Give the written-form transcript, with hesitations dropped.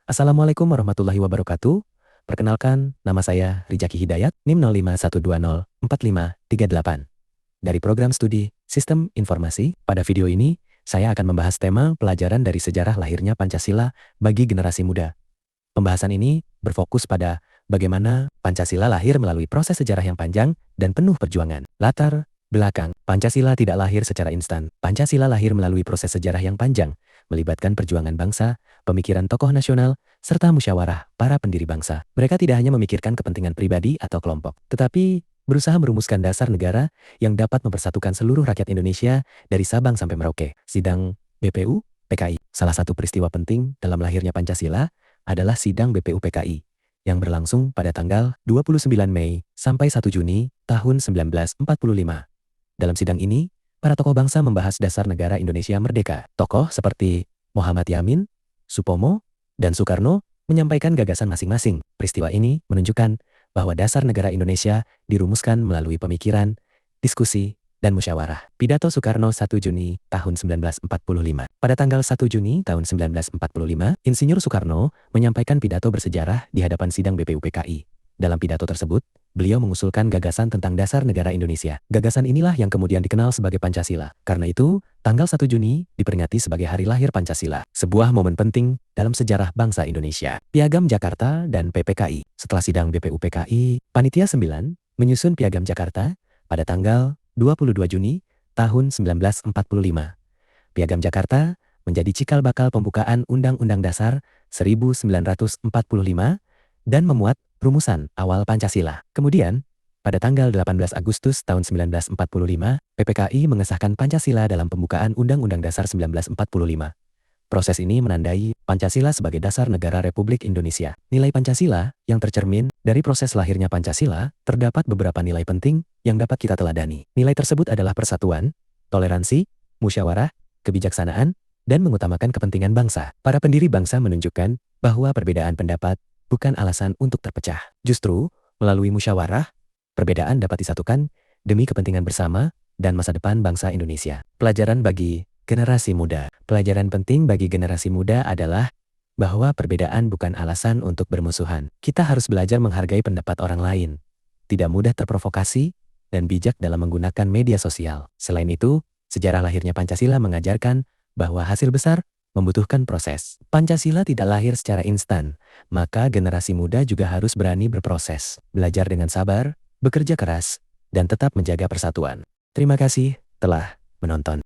Assalamualaikum warahmatullahi wabarakatuh. Perkenalkan, nama saya Rijaki Hidayat, NIM 0512045338. Dari program studi Sistem Informasi, pada video ini, saya akan membahas tema pelajaran dari sejarah lahirnya Pancasila bagi generasi muda. Pembahasan ini berfokus pada bagaimana Pancasila lahir melalui proses sejarah yang panjang dan penuh perjuangan. Latar belakang, Pancasila tidak lahir secara instan. Pancasila lahir melalui proses sejarah yang panjang, melibatkan perjuangan bangsa, pemikiran tokoh nasional, serta musyawarah para pendiri bangsa. Mereka tidak hanya memikirkan kepentingan pribadi atau kelompok, tetapi berusaha merumuskan dasar negara yang dapat mempersatukan seluruh rakyat Indonesia dari Sabang sampai Merauke. Sidang BPU PKI. Salah satu peristiwa penting dalam lahirnya Pancasila adalah Sidang BPU PKI yang berlangsung pada tanggal 29 Mei sampai 1 Juni tahun 1945. Dalam sidang ini, para tokoh bangsa membahas dasar negara Indonesia merdeka. Tokoh seperti Muhammad Yamin, Supomo, dan Soekarno menyampaikan gagasan masing-masing. Peristiwa ini menunjukkan bahwa dasar negara Indonesia dirumuskan melalui pemikiran, diskusi, dan musyawarah. Pidato Soekarno 1 Juni tahun 1945. Pada tanggal 1 Juni tahun 1945, Insinyur Soekarno menyampaikan pidato bersejarah di hadapan sidang BPU PKI. Dalam pidato tersebut, beliau mengusulkan gagasan tentang dasar negara Indonesia. Gagasan inilah yang kemudian dikenal sebagai Pancasila. Karena itu, tanggal 1 Juni diperingati sebagai hari lahir Pancasila, sebuah momen penting dalam sejarah bangsa Indonesia. Piagam Jakarta dan PPKI. Setelah sidang BPU PKI, Panitia 9 menyusun Piagam Jakarta pada tanggal 22 Juni tahun 1945. Piagam Jakarta menjadi cikal bakal pembukaan Undang-Undang Dasar 1945 dan memuat rumusan awal Pancasila. Kemudian, pada tanggal 18 Agustus tahun 1945, PPKI mengesahkan Pancasila dalam pembukaan Undang-Undang Dasar 1945. Proses ini menandai Pancasila sebagai dasar negara Republik Indonesia. Nilai Pancasila yang tercermin dari proses lahirnya Pancasila, terdapat beberapa nilai penting yang dapat kita teladani. Nilai tersebut adalah persatuan, toleransi, musyawarah, kebijaksanaan, dan mengutamakan kepentingan bangsa. Para pendiri bangsa menunjukkan bahwa perbedaan pendapat bukan alasan untuk terpecah. Justru, melalui musyawarah, perbedaan dapat disatukan demi kepentingan bersama dan masa depan bangsa Indonesia. Pelajaran bagi generasi muda. Pelajaran penting bagi generasi muda adalah bahwa perbedaan bukan alasan untuk bermusuhan. Kita harus belajar menghargai pendapat orang lain, tidak mudah terprovokasi, dan bijak dalam menggunakan media sosial. Selain itu, sejarah lahirnya Pancasila mengajarkan bahwa hasil besar membutuhkan proses. Pancasila tidak lahir secara instan, maka generasi muda juga harus berani berproses, belajar dengan sabar, bekerja keras, dan tetap menjaga persatuan. Terima kasih telah menonton.